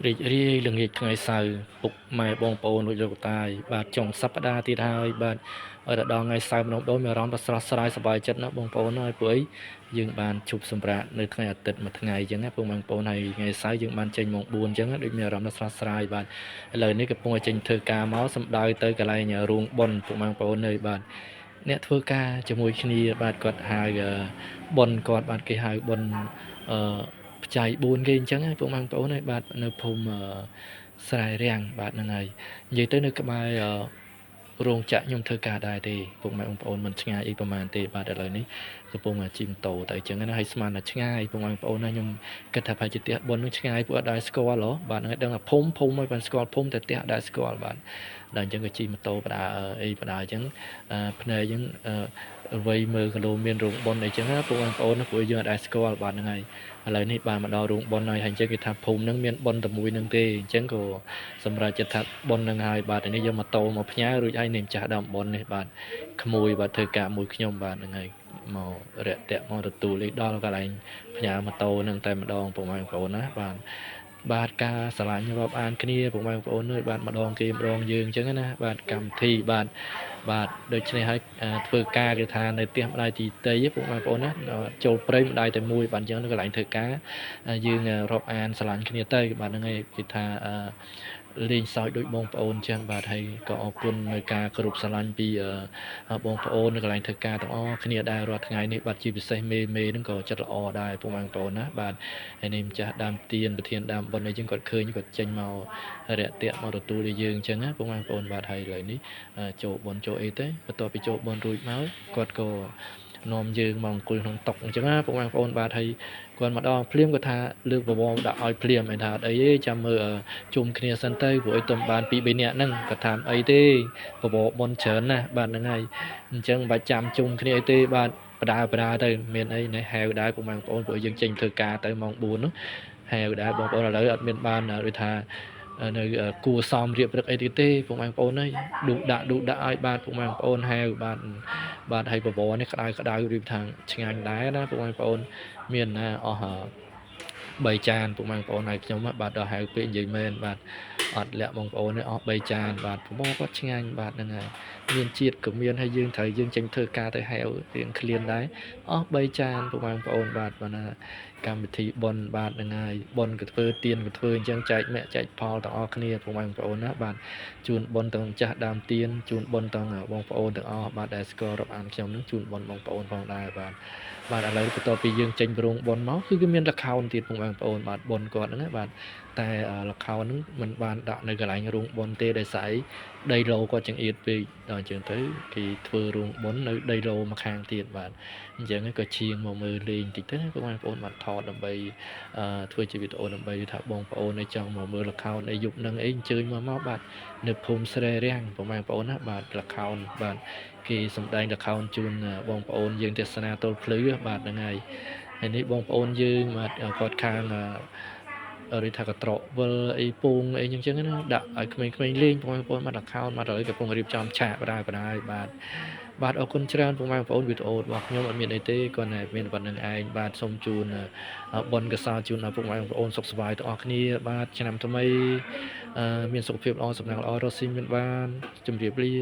រីករាយល្ងាចថ្ងៃសៅរ៍ពុកម៉ែបងប្អូនលោកលោកតាយបាទចុងសប្តាហ៍ទៀតហើយបាទដល់ថ្ងៃសៅរ៍ម្ដងមានអារម្មណ៍ស្រស់ស្រាយសប្បាយចិត្តណាស់បងប្អូនហើយព្រោះអីយើងបានជប់សម្រាកនៅថ្ងៃអាទិត្យមួយថ្ងៃអញ្ចឹងណាបងប្អូនហើយថ្ងៃសៅរ៍យើងបានចេញម៉ោង4អញ្ចឹងដូចមានអារម្មណ៍ស្រស់ស្រាយបាទឥឡូវនេះកំពុងតែចេញធ្វើការមកសម្ដៅទៅកន្លែងរូងបុនបងប្អូនហើយបាទអ្នកធ្វើការជាមួយគ្នាបាទគាត់ហៅបុនគាត់បាទគេហៅបុនអឺបច្ច័យ4គេអញ្ចឹងហើយបងប្អូនហើយបាទនៅភូមិស្រែរាំងបាទហ្នឹងហើយនិយាយទៅនៅក្បែររោងចក្រខ្ញុំធ្វើការដែរទេពុកម៉ែបងប្អូនមិនឆ្ងាយអីប្រហែលទេបាទឥឡូវនេះកំពុងជិះម៉ូតូទៅអញ្ចឹងណាហើយស្មានតែឆ្ងាយពុកម៉ែបងប្អូនណាខ្ញុំគិតថាប្រហែលជាផ្ទះបុននឹងឆ្ងាយពួកអត់ដែរស្គាល់ហ៎បាទហ្នឹងហើយដឹងថាភូមិហើយបានស្គាល់ភូមិតែផ្ទះអត់ដែរស្គាល់បាទដល់អញ្ចឹងក៏ជិះម៉ូតូបដាអីបដាអញ្ចឹងភ្នែកអញ្ចឹងវ័យមើលគីឡូមានរោងបុនអីចឹងណាបងប្អូនណាពួកយើងអត់ដែរស្គាល់បាទហ្នឹងហើយឥឡូវនេះបានមកដល់រោងបុនហើយអញ្ចឹងគេថាភូមិហ្នឹងមានបុនតែមួយហ្នឹងទេអញ្ចឹងក៏សម្រាប់ចិត្តថាបុនហ្នឹងហើយបាទនេះយកម៉ូតូមកផ្ញើរួចហើយនាងចាស់ដើមបុននេះបាទក្មួយបាទធ្វើការមួយខ្ញុំបាទហ្នឹងហើយមករយៈមកទទួលលេខដល់កន្លែងផ្ញើម៉ូតូហ្នឹងតែម្ដងបងប្អូនណាបាទការឆ្លាញ់រាប់អានគ្នាបងប្អូនអើយបាទម្ដងគេម្ដងយើងអញ្ចឹងណាបាទកម្មវិធីបាទដូច្នេះហើយធ្វើការគេថានៅផ្ទះម្ដាយទីតីបងប្អូនណាចូលព្រៃម្ដាយតែមួយបាទអញ្ចឹងនៅកន្លែងធ្វើការយើងរាប់អានឆ្លាញ់គ្នាទៅបាទហ្នឹងហើយគេថាលេងសើចដូចបងប្អូនអញ្ចឹងបាទហើយក៏អរគុណនៅការគោរពស្រឡាញ់ពីបងប្អូននៅកន្លែងធ្វើការទាំងអស់គ្នាដែររាល់ថ្ងៃនេះបាទជាពិសេសមេហ្នឹងក៏ចិត្តល្អដែរបងប្អូនណាបាទហើយនេះម្ចាស់ដើមទៀនប្រធានដើមបុណ្យអីចឹងគាត់ឃើញគាត់ចេញមករយៈមកទទួលឲ្យយើងអញ្ចឹងណាបងប្អូនបាទហើយឥឡូវនេះចូលបុណ្យចូលអីទៅបន្ទាប់ពីចូលបុណ្យរួចមកគាត់ក៏នាំយើងមកអង្គុយក្នុងតុអញ្ចឹងណាបងប្អូនបាទហើយគាត់មកដល់ភ្លាមគាត់ថាលើកបវរដាក់ឲ្យភ្លាមឯថាអត់អីទេចាំមើលជុំគ្នាសិនទៅព្រោះឲ្យទំបាន2 3នាក់ហ្នឹងគាត់ថាអីទេបវរបនច្រើនណាស់បាទហ្នឹងហើយអញ្ចឹងមិនបាច់ចាំជុំគ្នាអីទេបាទបដាទៅមានអីណែហៅដែរបងប្អូនព្រោះយើងចេញធ្វើការទៅម៉ោង4នោះហៅដែរបងប្អូនឥឡូវអត់មានបានដូចថានៅគួសមរៀបរឹកអីទៀតទេបងប្អូនអើយឌូដាក់ឲ្យបាទបងប្អូនហៅបាទហើយបវរនេះក្តៅរៀបថាឆ្ងាញ់ដែរណាបងប្អូនមានណាអស់3ចានបងប្អូនហើយខ្ញុំបាទដល់ហៅពេកនិយាយមែនបាទអត់លាក់បងប្អូននេះអស់3ចានបាទប្រមូលគាត់ឆ្ងាញ់បាទហ្នឹងហើយមានជាតិក៏មានហើយយើងត្រូវយើងចេញធ្វើការទៅហៅរៀងឃ្លានដែរអស់3ចានបងប្អូនបាទណាកម្មវិធីបុណ្យបាទហ្នឹងហើយបុណ្យក៏ធ្វើទានក៏ធ្វើអញ្ចឹងចែកមាក់ចែកផលទាំងអស់គ្នាបងប្អូនណាបាទជូនបុណ្យទាំងចាស់ដើមទានជូនបុណ្យទាំងបងប្អូនទាំងអស់បាទដែលស្គាល់រាប់អានខ្ញុំនឹងជូនបុណ្យបងប្អូនផងដែរបាទឥឡូវបន្ទាប់ពីយើងចេញប្រងបុណ្យមកគឺវាមានល្ខោនទៀតបងប្អូនបាទបុណ្យគាត់ហ្នឹងបាទតែល្ខោនហ្នឹងមិនបានដាក់នៅកន្លែងរោងបុណ្យទេដោយសារដីឡូគាត់ចង្អៀតពេកដល់អញ្ចឹងទៅគេធ្វើរោងបុណ្យនៅដីឡូមកខាងទៀតបាទអញ្ចឹងក៏ឈៀងមកមើលលេងតិចទៅបងប្អូនបាទថតដើម្បីធ្វើជាវីដេអូដើម្បីថាបងប្អូនឲ្យចង់មកមើលល្ខោនអីយប់ហ្នឹងអីអញ្ជើញមកបាទនៅភូមិស្រែរាំងបងប្អូនណាបាទល្ខោនបាទគេសម្ដែងល្ខោនជូនបងប្អូនយើងទេសនាទល់ភ្លឺបាទហ្នឹងហើយនេះបងប្អូនយើងបាទគាត់ខាងឬថាកត្រកវិលអីពងអីចឹងណាដាក់ឲ្យក្មេងៗលេងបងប្អូនមកដាក់ខោនមកដល់កំពុងរៀបចំឆាកបដាបាទអរគុណច្រើនបងប្អូនវីដេអូរបស់ខ្ញុំអត់មានអីទេគ្រាន់តែមានប៉ុណ្្នឹងឯងបាទសូមជូនបុណ្យកសលជូនដល់ពុកម៉ែបងប្អូនសុខសប្បាយទាំងអស់គ្នាបាទឆ្នាំថ្មីមានសុខភាពល្អសំណាងល្អរស់ស៊ីមានបានជម្រាបលា